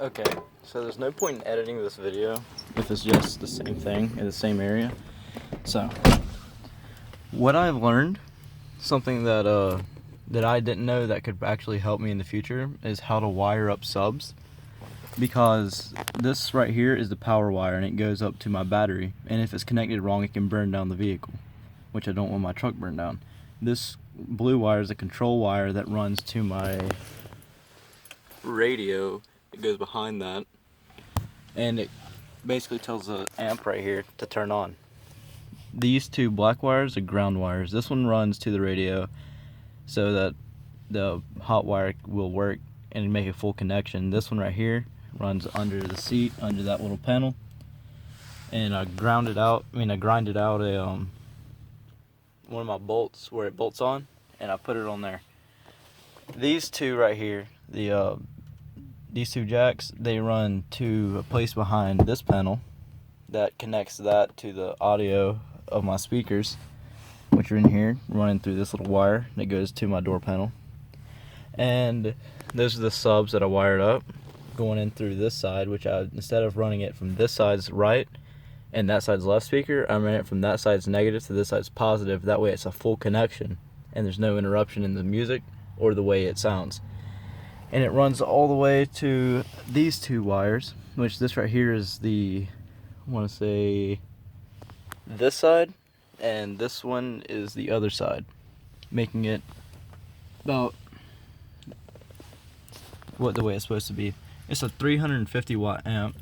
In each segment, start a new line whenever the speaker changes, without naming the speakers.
Okay, so there's no point in editing this video if it's just the same thing in the same area. So, what I've learned, something that that I didn't know that could actually help me in the future, is how to wire up subs. Because this right here is the power wire and it goes up to my battery, and if it's connected wrong it can burn down the vehicle, which I don't want my truck burned down. This blue wire is a control wire that runs to my radio. It goes behind that, and it basically tells the amp right here to turn on. These two black wires are ground wires. This one runs to the radio so that the hot wire will work and make a full connection. This one right here runs under the seat, under that little panel, and I grinded out a one of my bolts where it bolts on, and I put it on there. These two right here, these two jacks, they run to a place behind this panel that connects that to the audio of my speakers, which are in here, running through this little wire that goes to my door panel. And those are the subs that I wired up, going in through this side, which instead of running it from this side's right and that side's left speaker, I ran it from that side's negative to this side's positive. That way it's a full connection and there's no interruption in the music or the way it sounds. And it runs all the way to these two wires, which this right here is the, I want to say, this side, and this one is the other side, making it about the way it's supposed to be. It's a 350 watt amp,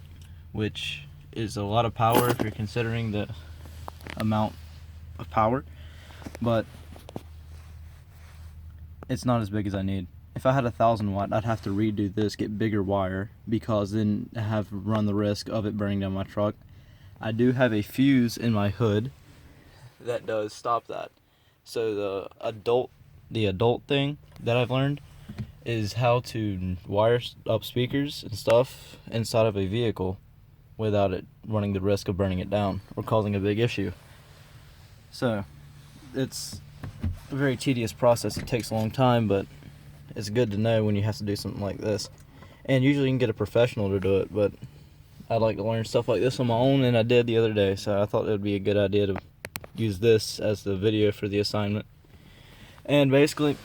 which is a lot of power if you're considering the amount of power, but it's not as big as I need. If I had 1,000 watt, I'd have to redo this, get bigger wire, because then I have run the risk of it burning down my truck. I do have a fuse in my hood that does stop that. So the adult thing that I've learned is how to wire up speakers and stuff inside of a vehicle without it running the risk of burning it down or causing a big issue. So it's a very tedious process. It takes a long time, but it's good to know when you have to do something like this. And usually you can get a professional to do it, but I like to learn stuff like this on my own, and I did the other day, so I thought it would be a good idea to use this as the video for the assignment. And basically,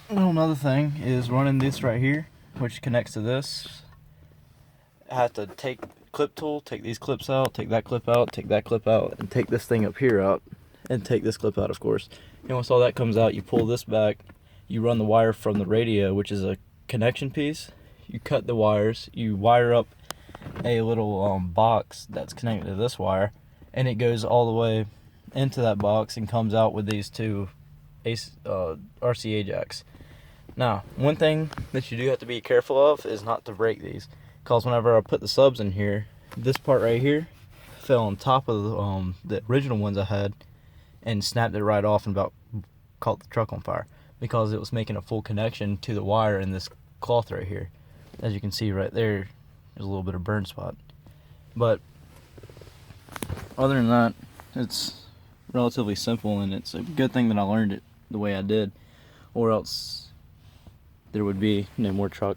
another thing is running this right here, which connects to this. I have to take clip tool, take these clips out, take that clip out, take that clip out, and take this thing up here out, and take this clip out, of course. And once all that comes out, you pull this back, you run the wire from the radio, which is a connection piece. You cut the wires, you wire up a little box that's connected to this wire, and it goes all the way into that box and comes out with these two RCA jacks. Now, one thing that you do have to be careful of is not to break these, because whenever I put the subs in here, this part right here fell on top of the original ones I had and snapped it right off and about caught the truck on fire, because it was making a full connection to the wire in this cloth right here. As you can see right there, there's a little bit of burn spot. But other than that, it's relatively simple, and it's a good thing that I learned it the way I did, or else there would be no more truck